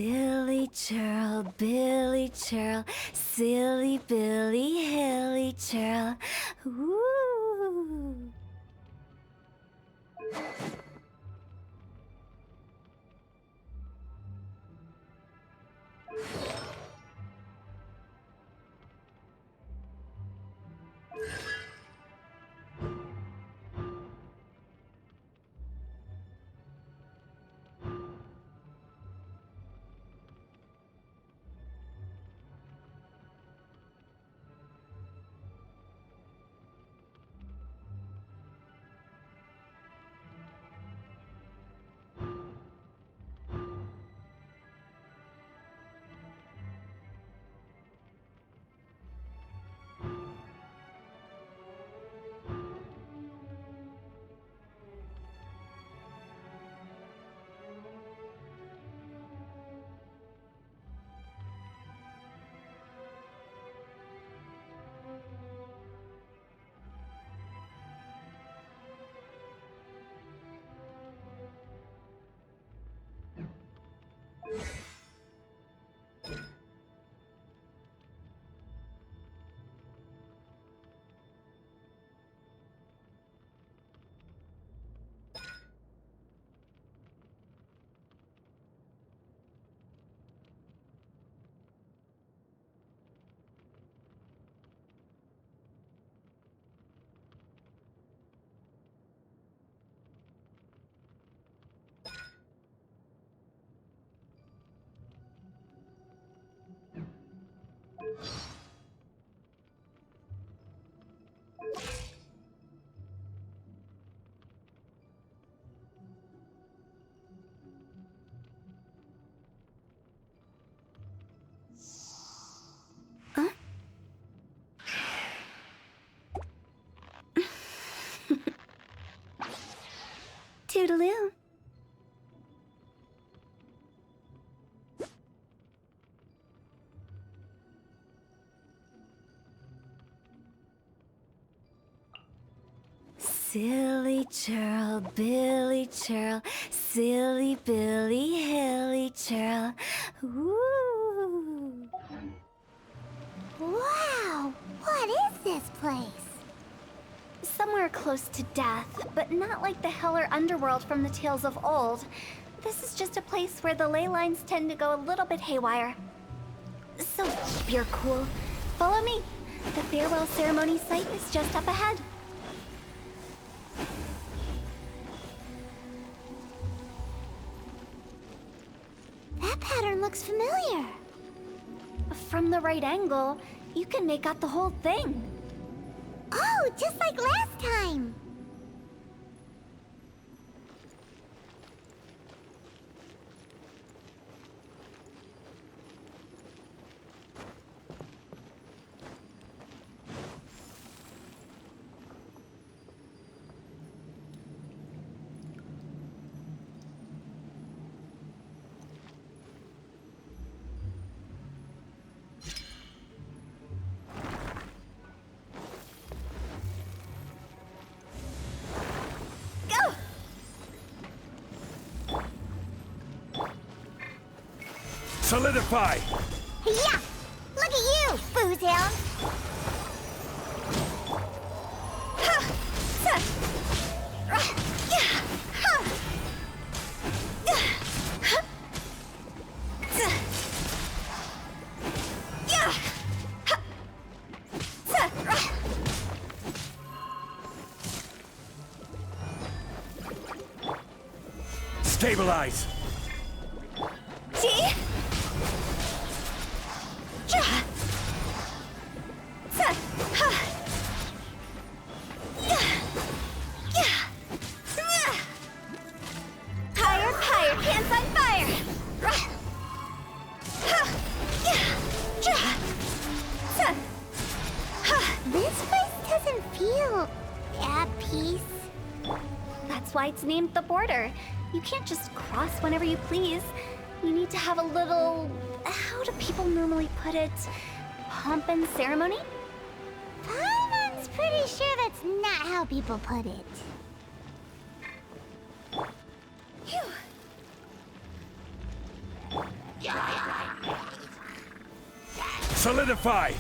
Silly churl, Billy churl, silly Billy, hilly churl. Ooh. Toodaloo. Silly churl, Billy churl, silly Billy, hilly churl. Ooh. Wow! What is this place? Somewhere close to death, but not like the hell or underworld from the tales of old. This is just a place where the ley lines tend to go a little bit haywire. So keep your cool. Follow me. The farewell ceremony site is just up ahead. That pattern looks familiar. From the right angle, you can make out the whole thing. Oh, just like last time! Solidify! Yeah! Look at you, Boozhound! Stabilize! See? Higher, pants on fire! This place doesn't feel at peace. That's why it's named the border. You can't just cross whenever you please. You need to have a little... how do people normally put it? Pomp and ceremony? Paimon's pretty sure that's not how people put it. Phew. Yeah! Solidify!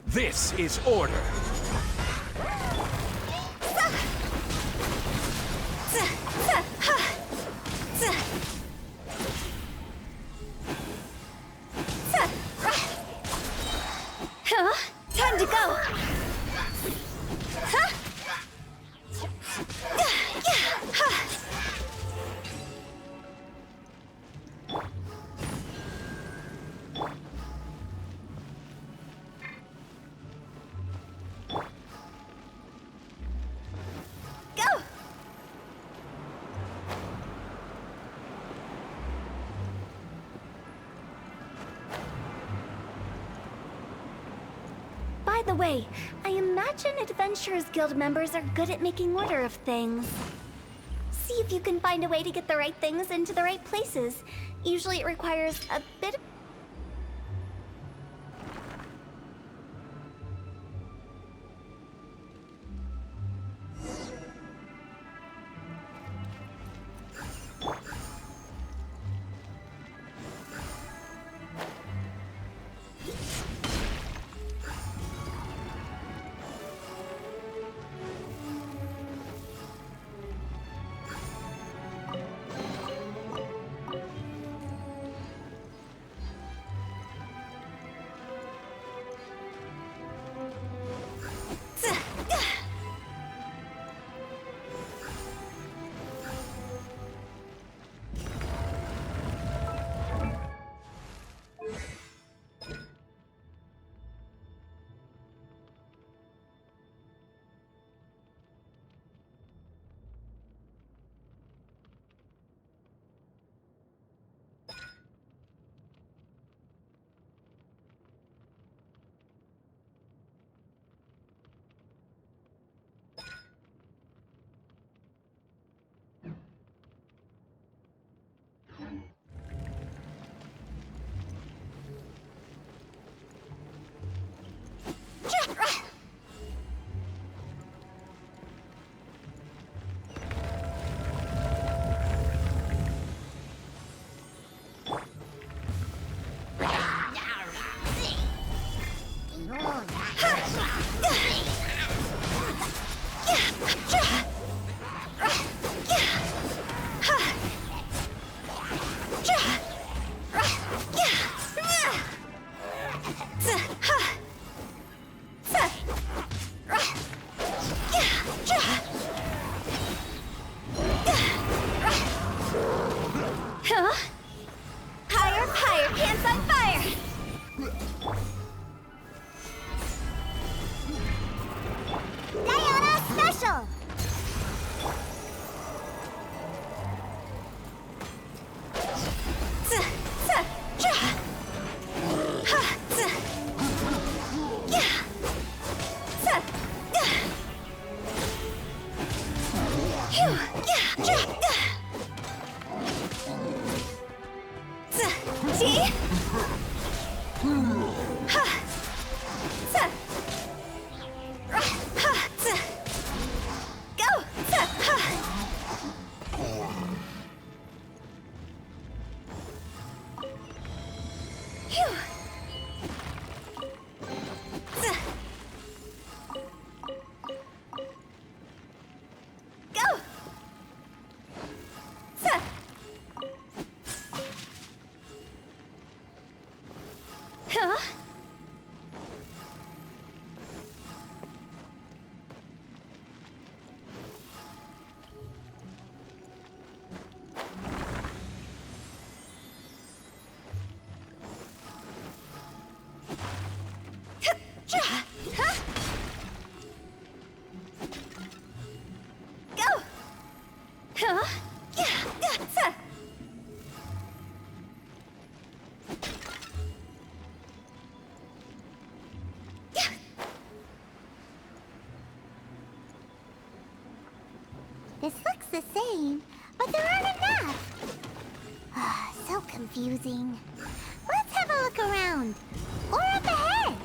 This is order. Time to go! Go! By the way, I imagine Adventurers Guild members are good at making order of things. See if you can find a way to get the right things into the right places. Usually it requires a bit of... This looks the same, but there aren't enough. So confusing. Let's have a look around. Or up ahead.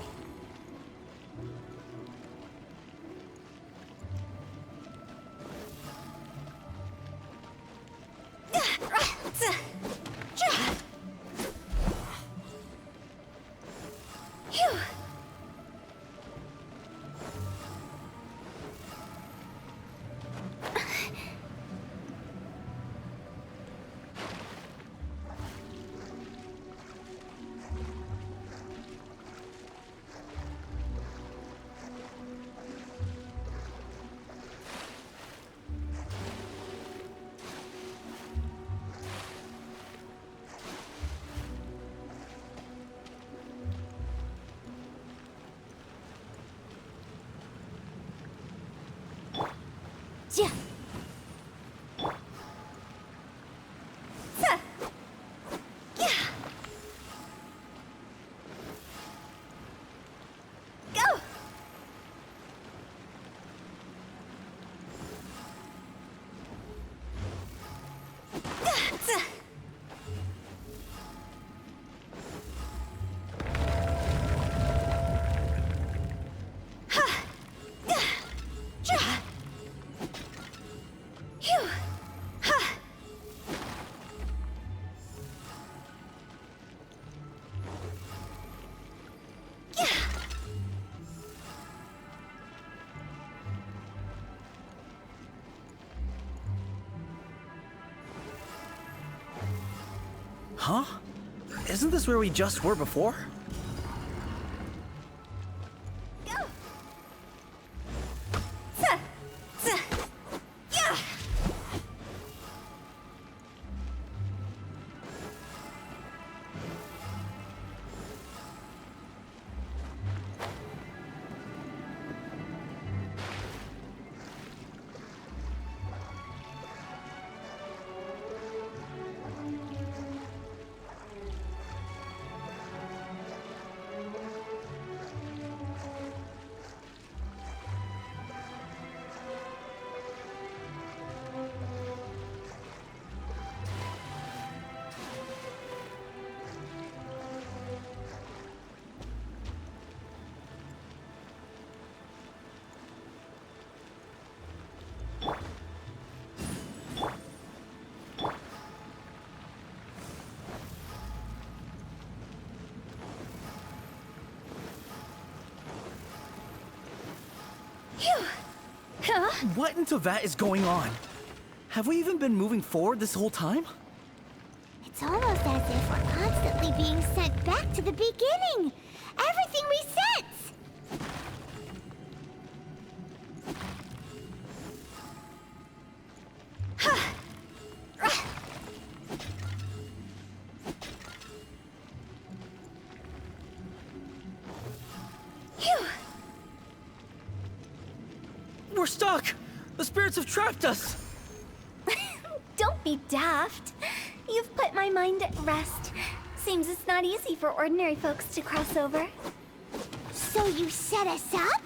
Huh? Isn't this where we just were before? Go! Tuh, tuh, yeah! Phew! Huh? What into that is going on? Have we even been moving forward this whole time? It's almost as if we're constantly being sent back to the beginning. Everything resets. Phew! We're stuck! The spirits have trapped us! Don't be daft. You've put my mind at rest. Seems it's not easy for ordinary folks to cross over. So you set us up?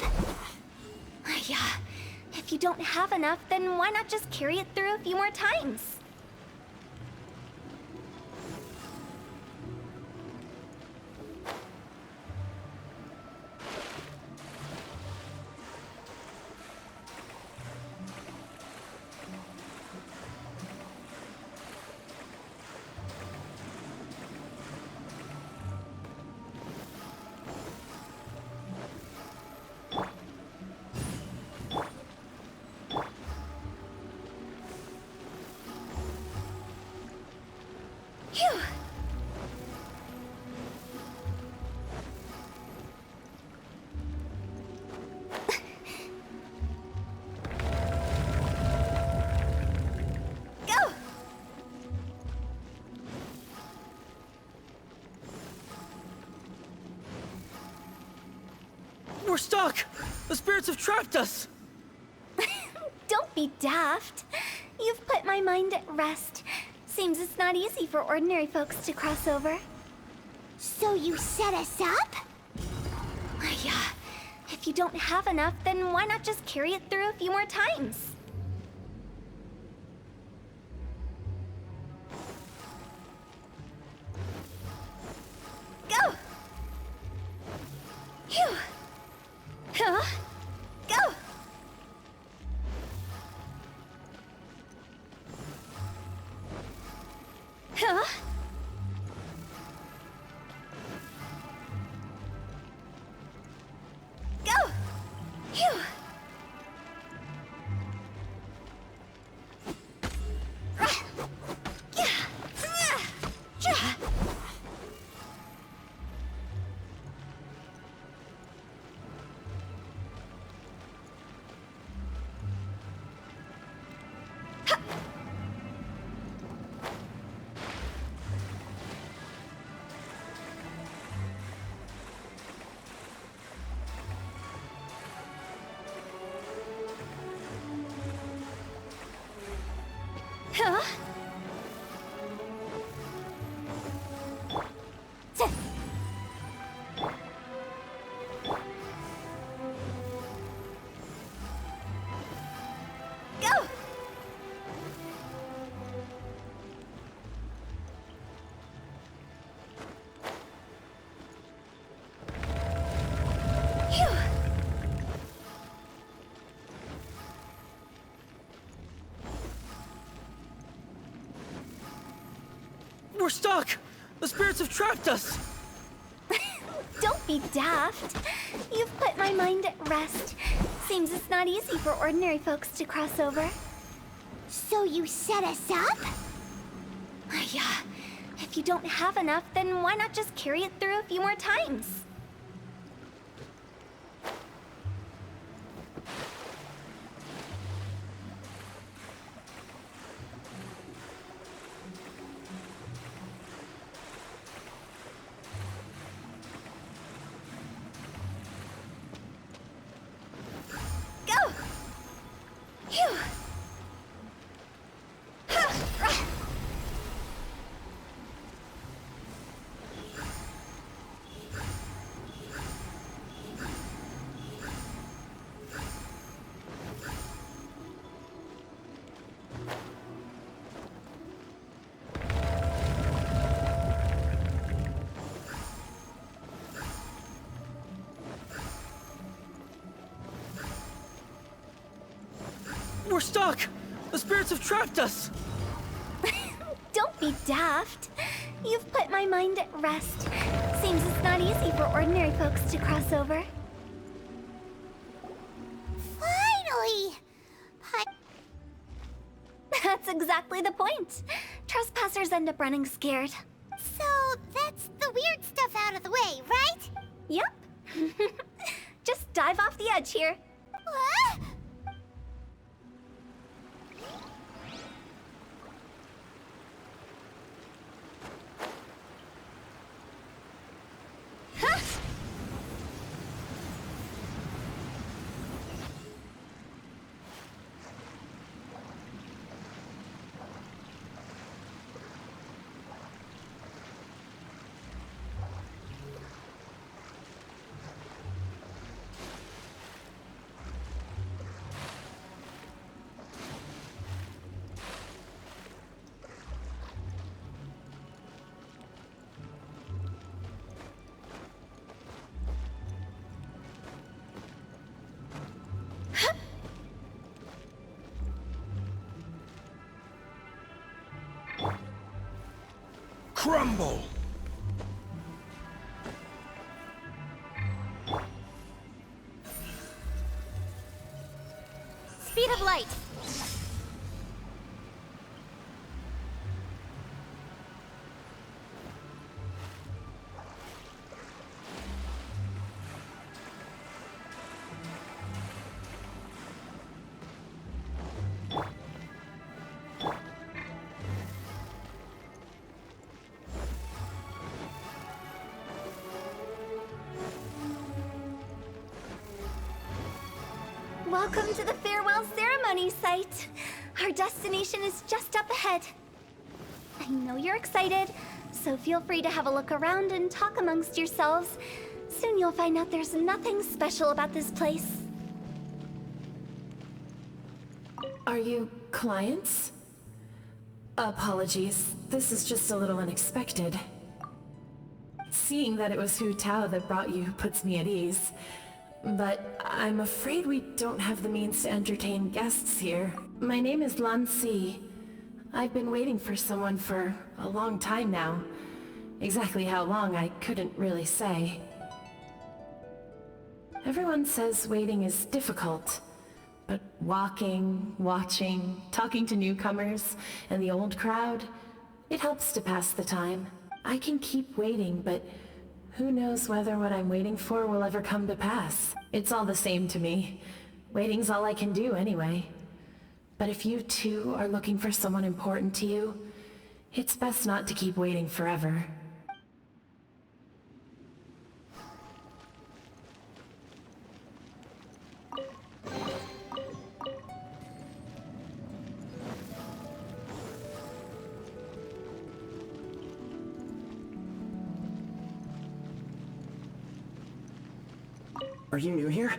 Yeah. If you don't have enough, then why not just carry it through a few more times? Phew! Go! We're stuck! The spirits have trapped us! Don't be daft. You've put my mind at rest. Seems it's not easy for ordinary folks to cross over. So you set us up? Yeah. If you don't have enough, then why not just carry it through a few more times? Go! Phew! Huh? Go! Huh? Go! Phew! Huh? Go! Phew! We're stuck! The spirits have trapped us! Don't be daft. You've put my mind at rest. Seems it's not easy for ordinary folks to cross over. So you set us up? Yeah. If you don't have enough, then why not just carry it through a few more times? Go! Phew! We're stuck! The spirits have trapped us! Don't be daft. You've put my mind at rest. Seems it's not easy for ordinary folks to cross over. Finally! That's exactly the point. Trespassers end up running scared. So that's the weird stuff out of the way, right? Yep. Just dive off the edge here. What? Huh? Crumble! Speed of light! Welcome to the farewell ceremony site. Our destination is just up ahead. I know you're excited, so feel free to have a look around and talk amongst yourselves. Soon you'll find out there's nothing special about this place. Are you clients? Apologies, this is just a little unexpected. Seeing that it was Hu Tao that brought you puts me at ease. But I'm afraid we don't have the means to entertain guests here. My name is Lan Si. I've been waiting for someone for a long time now. Exactly how long, I couldn't really say. Everyone says waiting is difficult, but walking, watching, talking to newcomers, and the old crowd, it helps to pass the time. I can keep waiting, but who knows whether what I'm waiting for will ever come to pass. It's all the same to me. Waiting's all I can do anyway. But if you too are looking for someone important to you, it's best not to keep waiting forever. Are you new here?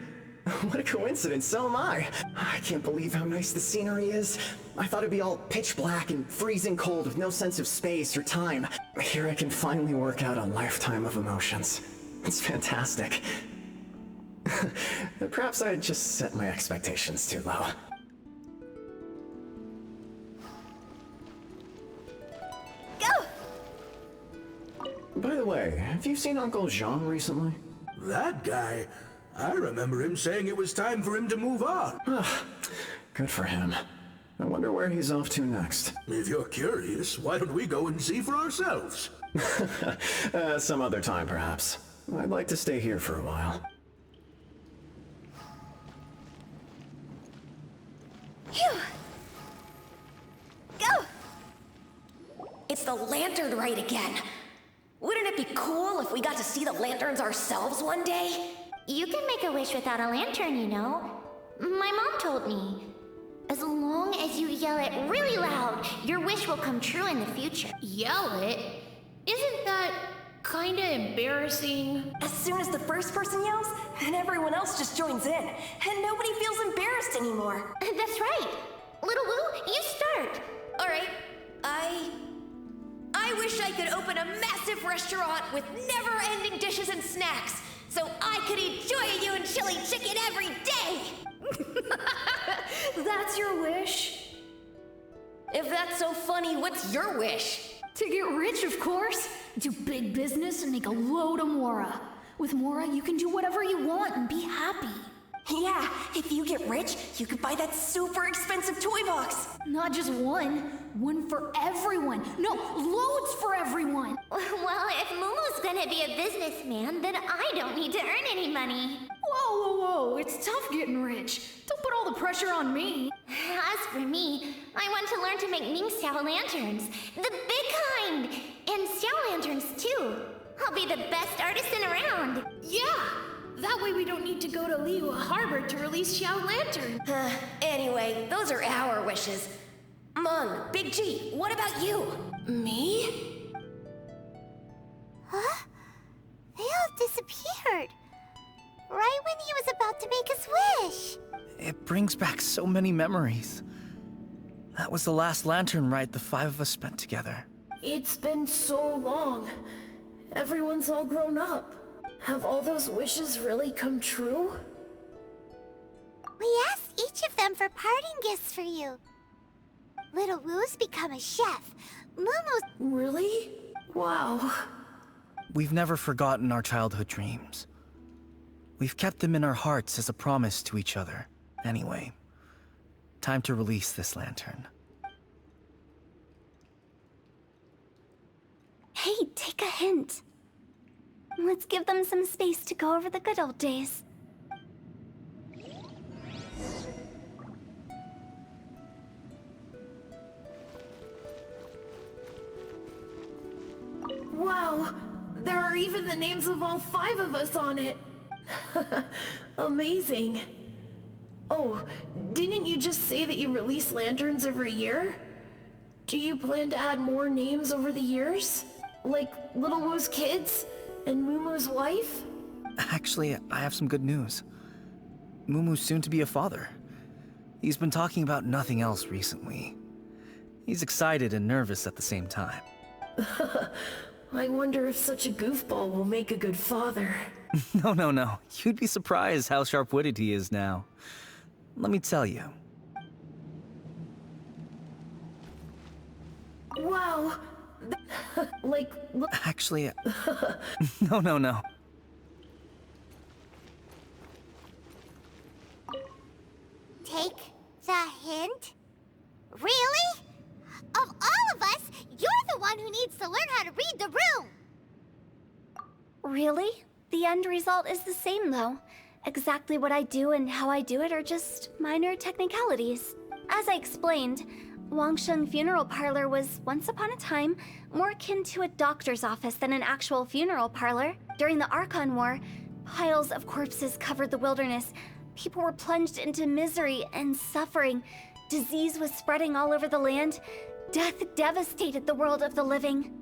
What a coincidence, so am I. I can't believe how nice the scenery is. I thought it'd be all pitch black and freezing cold with no sense of space or time. Here I can finally work out a lifetime of emotions. It's fantastic. Perhaps I just set my expectations too low. Go! By the way, have you seen Uncle Jean recently? That guy? I remember him saying it was time for him to move on. Good for him. I wonder where he's off to next. If you're curious, why don't we go and see for ourselves? Some other time, perhaps. I'd like to stay here for a while. Phew! Go! It's the lantern rite again. Wouldn't it be cool if we got to see the lanterns ourselves one day? You can make a wish without a lantern, you know. My mom told me. As long as you yell it really loud, your wish will come true in the future. Yell it? Isn't that kinda embarrassing? As soon as the first person yells, then everyone else just joins in, and nobody feels embarrassed anymore. That's right. Little Woo, you start. All right, I wish I could open a massive restaurant with never-ending dishes and snacks, so I could eat Joya and chili chicken every day! That's your wish? If that's so funny, what's your wish? To get rich, of course. Do big business and make a load of Mora. With Mora, you can do whatever you want and be happy. Yeah, if you get rich, you could buy that super expensive toy box. Not just one. One for everyone. No, loads for everyone. Well, if Momo's gonna be a businessman, then I don't need to earn any money. Whoa, whoa, whoa. It's tough getting rich. Don't put all the pressure on me. As for me, I want to learn to make Ming Xiao lanterns. The big kind! And Xiao lanterns, too. I'll be the best artisan around. Yeah! That way we don't need to go to Liyue Harbor to release Xiao Lantern. Anyway, those are our wishes. Mung, Big G, what about you? Me? Huh? They all disappeared. Right when he was about to make his wish. It brings back so many memories. That was the last lantern ride the five of us spent together. It's been so long. Everyone's all grown up. Have all those wishes really come true? We asked each of them for parting gifts for you. Little Woo's become a chef. Momo's... Really? Wow. We've never forgotten our childhood dreams. We've kept them in our hearts as a promise to each other. Anyway, time to release this lantern. Hey, take a hint. Let's give them some space to go over the good old days. Wow! There are even the names of all five of us on it! Amazing. Oh, didn't you just say that you release lanterns every year? Do you plan to add more names over the years? Like Little Woo's kids? And Mumu's wife? Actually, I have some good news. Mumu's soon to be a father. He's been talking about nothing else recently. He's excited and nervous at the same time. I wonder if such a goofball will make a good father. No. You'd be surprised how sharp-witted he is now. Let me tell you. Wow! Like... Actually, no. Take the hint? Really? Of all of us, you're the one who needs to learn how to read the room! Really? The end result is the same, though. Exactly what I do and how I do it are just minor technicalities. As I explained, Wangsheng Funeral Parlor was, once upon a time, more akin to a doctor's office than an actual funeral parlor. During the Archon War, piles of corpses covered the wilderness. People were plunged into misery and suffering. Disease was spreading all over the land. Death devastated the world of the living.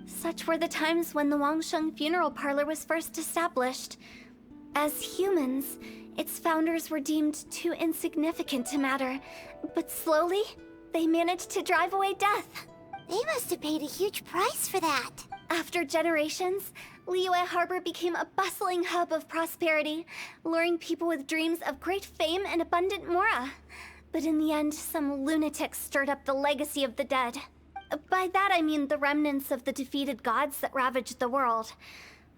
Such were the times when the Wangsheng Funeral Parlor was first established. As humans, its founders were deemed too insignificant to matter, but slowly, they managed to drive away death. They must have paid a huge price for that. After generations, Liyue Harbor became a bustling hub of prosperity, luring people with dreams of great fame and abundant mora. But in the end, some lunatics stirred up the legacy of the dead. By that I mean the remnants of the defeated gods that ravaged the world.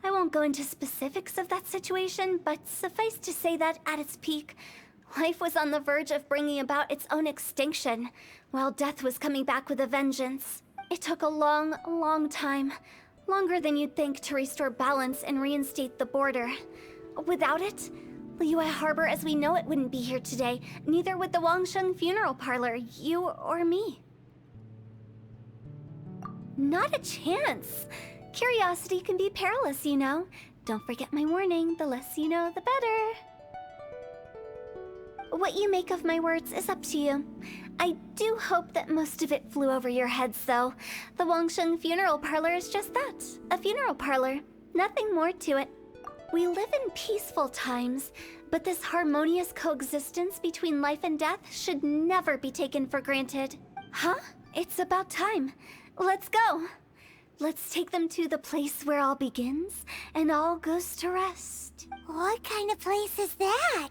I won't go into specifics of that situation, but suffice to say that at its peak, Life was on the verge of bringing about its own extinction, while death was coming back with a vengeance. It took a long, long time, longer than you'd think, to restore balance and reinstate the border. Without it, Liyue Harbor as we know it wouldn't be here today, neither would the Wangsheng Funeral Parlor, you or me. Not a chance. Curiosity can be perilous, you know. Don't forget my warning, the less you know, the better. What you make of my words is up to you. I do hope that most of it flew over your heads, though. The Wangsheng Funeral Parlor is just that, a funeral parlor. Nothing more to it. We live in peaceful times, but this harmonious coexistence between life and death should never be taken for granted. Huh? It's about time. Let's go. Let's take them to the place where all begins and all goes to rest. What kind of place is that?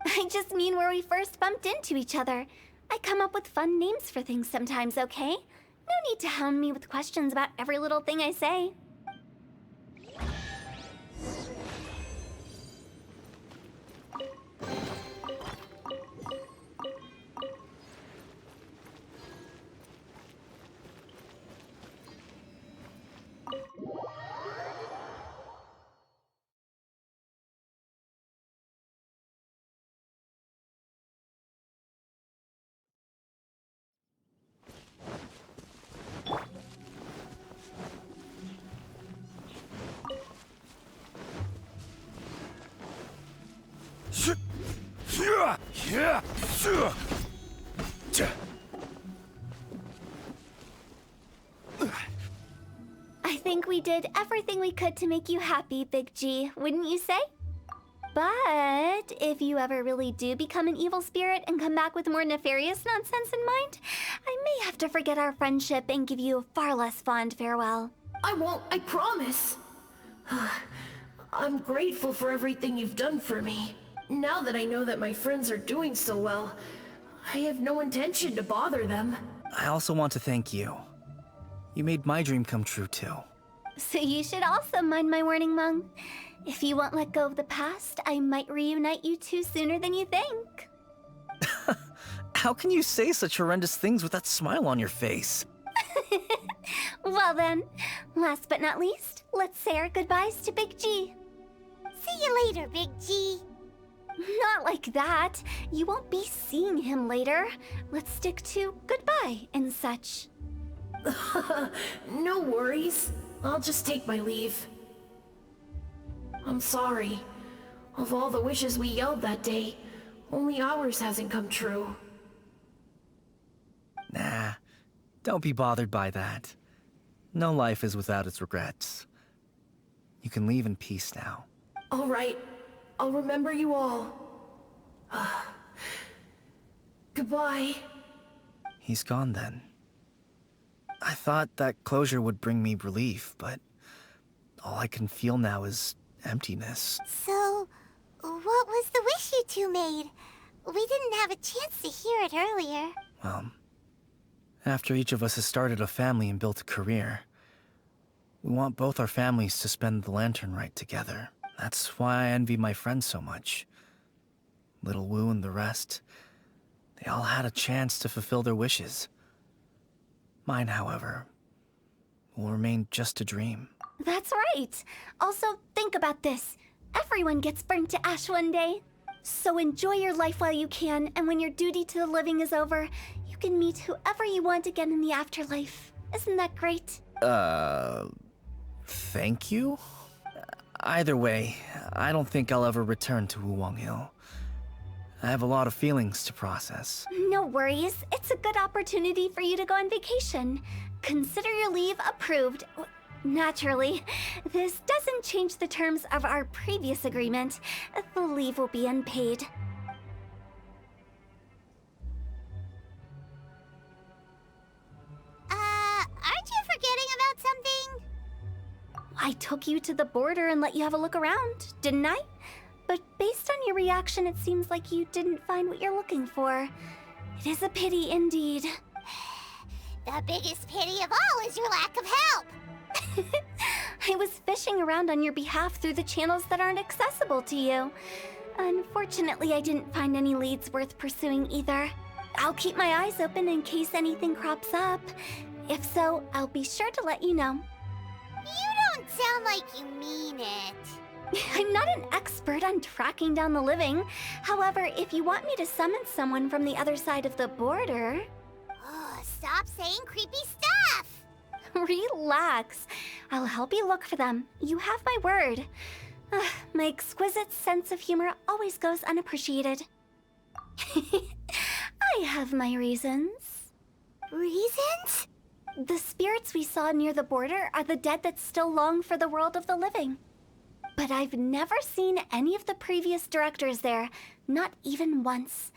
I just mean where we first bumped into each other. I come up with fun names for things sometimes, okay? No need to hound me with questions about every little thing I say. I think we did everything we could to make you happy, Big G, wouldn't you say? But if you ever really do become an evil spirit and come back with more nefarious nonsense in mind, I may have to forget our friendship and give you a far less fond farewell. I won't, I promise. I'm grateful for everything you've done for me. Now that I know that my friends are doing so well, I have no intention to bother them. I also want to thank you. You made my dream come true, too. So you should also mind my warning, Mung. If you won't let go of the past, I might reunite you two sooner than you think. How can you say such horrendous things with that smile on your face? Well then, last but not least, let's say our goodbyes to Big G. See you later, Big G. Not like that. You won't be seeing him later. Let's stick to goodbye and such. No worries. I'll just take my leave. I'm sorry. Of all the wishes we yelled that day, only ours hasn't come true. Nah, don't be bothered by that. No life is without its regrets. You can leave in peace now. All right. I'll remember you all. Goodbye. He's gone then. I thought that closure would bring me relief, but all I can feel now is emptiness. So, what was the wish you two made? We didn't have a chance to hear it earlier. Well, after each of us has started a family and built a career, we want both our families to spend the lantern rite together. That's why I envy my friends so much. Little Wu and the rest, they all had a chance to fulfill their wishes. Mine, however, will remain just a dream. That's right. Also, think about this. Everyone gets burnt to ash one day. So enjoy your life while you can, and when your duty to the living is over, you can meet whoever you want again in the afterlife. Isn't that great? Thank you? Either way, I don't think I'll ever return to Wuwang Hill. I have a lot of feelings to process. No worries. It's a good opportunity for you to go on vacation. Consider your leave approved. Naturally, this doesn't change the terms of our previous agreement. The leave will be unpaid. Aren't you forgetting about something? I took you to the border and let you have a look around, didn't I? But based on your reaction, it seems like you didn't find what you're looking for. It is a pity indeed. The biggest pity of all is your lack of help. I was fishing around on your behalf through the channels that aren't accessible to you. Unfortunately, I didn't find any leads worth pursuing either. I'll keep my eyes open in case anything crops up. If so, I'll be sure to let you know. You don't sound like you mean it. I'm not an expert on tracking down the living. However, if you want me to summon someone from the other side of the border... Oh, stop saying creepy stuff! Relax. I'll help you look for them. You have my word. My exquisite sense of humor always goes unappreciated. I have my reasons. Reasons? The spirits we saw near the border are the dead that still long for the world of the living. But I've never seen any of the previous directors there, not even once.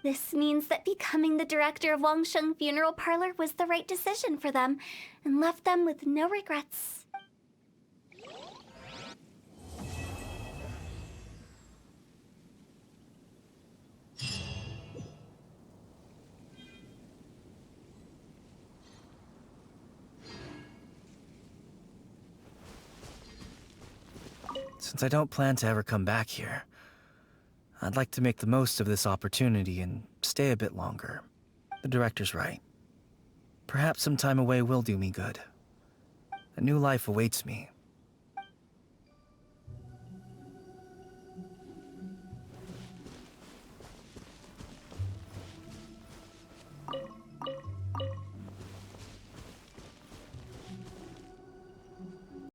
This means that becoming the director of Wangsheng Funeral Parlor was the right decision for them, and left them with no regrets. Since I don't plan to ever come back here, I'd like to make the most of this opportunity and stay a bit longer. The director's right. Perhaps some time away will do me good. A new life awaits me,